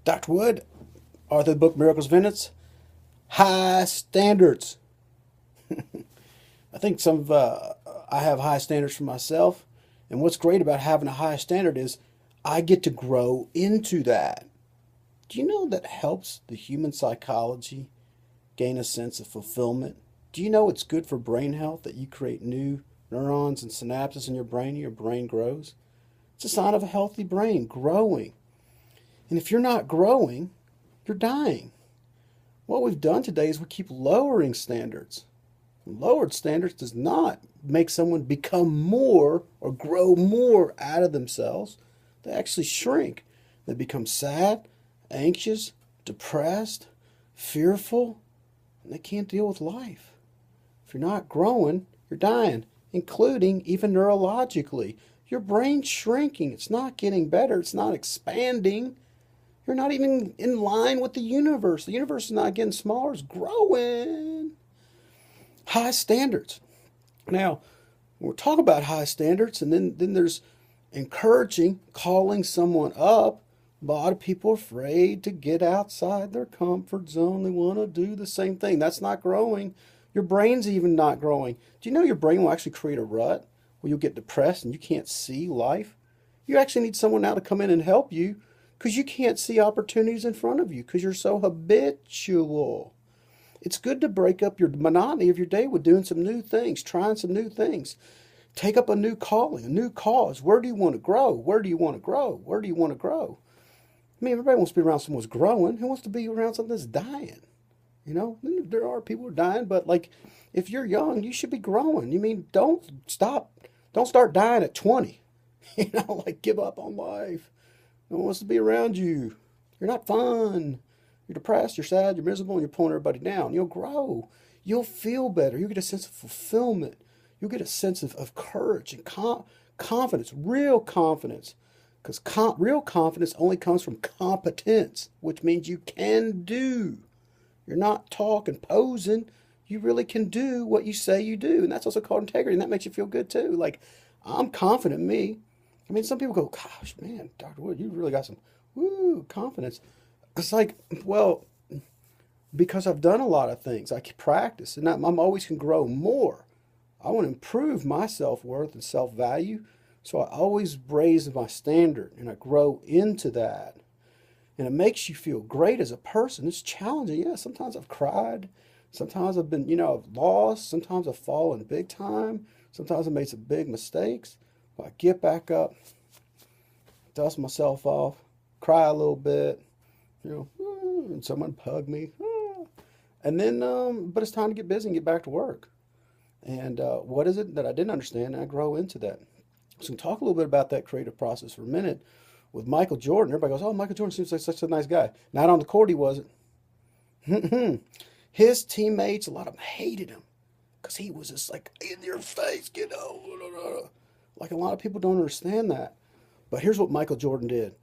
Dr. Wood, author of the book Miracles of Inventors, high standards. I think I have high standards for myself. And what's great about having a high standard is I get to grow into that. Do you know that helps the human psychology gain a sense of fulfillment? Do you know it's good for brain health that you create new neurons and synapses in your brain grows? It's a sign of a healthy brain growing. And if you're not growing, you're dying. What we've done today is we keep lowering standards. Lowered standards does not make someone become more or grow more out of themselves. They actually shrink. They become sad, anxious, depressed, fearful, and they can't deal with life. If you're not growing, you're dying, including even neurologically. Your brain's shrinking. It's not getting better. It's not expanding. You're not even in line with the universe. The universe is not getting smaller, it's growing. High standards. Now, we'll talk about high standards, and then there's encouraging, calling someone up. A lot of people are afraid to get outside their comfort zone. They want to do the same thing. That's not growing. Your brain's even not growing. Do you know your brain will actually create a rut where you'll get depressed and you can't see life? You actually need someone now to come in and help you because you can't see opportunities in front of you because you're so habitual. It's good to break up your monotony of your day with doing some new things, trying some new things. Take up a new calling, a new cause. Where do you want to grow? Where do you want to grow? Where do you want to grow? I mean, everybody wants to be around someone who's growing. Who wants to be around something that's dying? You know, there are people who are dying, but like, if you're young, you should be growing. You mean, don't stop. Don't start dying at 20. You know, like give up on life. No one wants to be around you. You're not fun. You're depressed, you're sad, you're miserable, and you're pulling everybody down. You'll grow. You'll feel better. You'll get a sense of fulfillment. You'll get a sense of courage and confidence, real confidence. Because real confidence only comes from competence, which means you can do. You're not talking, posing. You really can do what you say you do. And that's also called integrity. And that makes you feel good too. Like, I'm confident in me. I mean, some people go, gosh, man, Dr. Wood, you really got some confidence. It's like, well, because I've done a lot of things, I can practice, and I'm always can grow more. I want to improve my self worth and self value, so I always raise my standard and I grow into that. And it makes you feel great as a person. It's challenging. Yeah, sometimes I've cried. Sometimes I've been, I've lost. Sometimes I've fallen big time. Sometimes I've made some big mistakes. But I get back up, dust myself off, cry a little bit, and someone hug me. And then, but it's time to get busy and get back to work. And what is it that I didn't understand? And I grow into that. So we can talk a little bit about that creative process for a minute. With Michael Jordan, everybody goes, oh, Michael Jordan seems like such a nice guy. Not on the court, he wasn't. His teammates, a lot of them hated him because he was just like in your face, like a lot of people don't understand that. But here's what Michael Jordan did.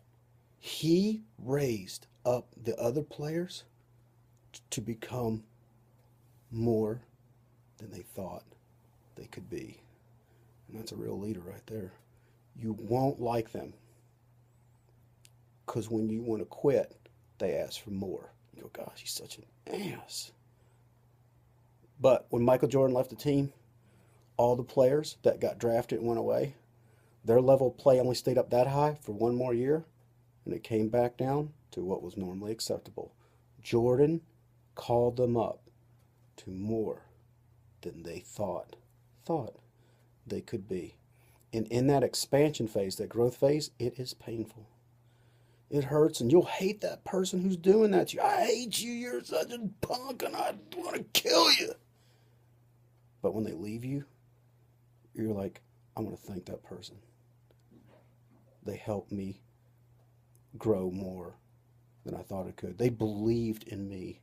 He raised up the other players to become more than they thought they could be. And that's a real leader right there. You won't like them because when you want to quit, they ask for more. You go, gosh, he's such an ass. But when Michael Jordan left the team, all the players that got drafted and went away, their level of play only stayed up that high for one more year, and it came back down to what was normally acceptable. Jordan called them up to more than they thought they could be. And in that expansion phase, that growth phase, it is painful. It hurts, and you'll hate that person who's doing that to you. I hate you. You're such a punk, and I want to kill you. But when they leave you, you're like, I want to thank that person. They helped me grow more than I thought it could. They believed in me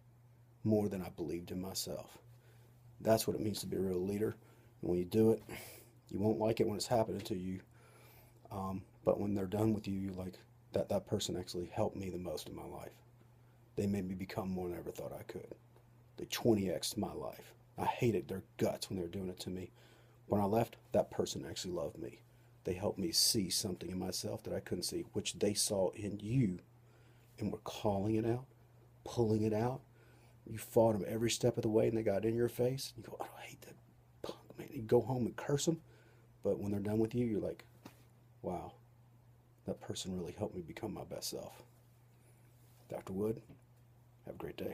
more than I believed in myself. That's what it means to be a real leader. And when you do it, you won't like it when it's happening to you. But when they're done with you, you're like, that person actually helped me the most in my life. They made me become more than I ever thought I could. They 20x'd my life. I hated their guts when they were doing it to me. When I left, that person actually loved me. They helped me see something in myself that I couldn't see, which they saw in you and were calling it out, pulling it out. You fought them every step of the way, and they got in your face. You go, oh, I hate that punk, man. You go home and curse them, but when they're done with you, you're like, wow, that person really helped me become my best self. Dr. Wood, have a great day.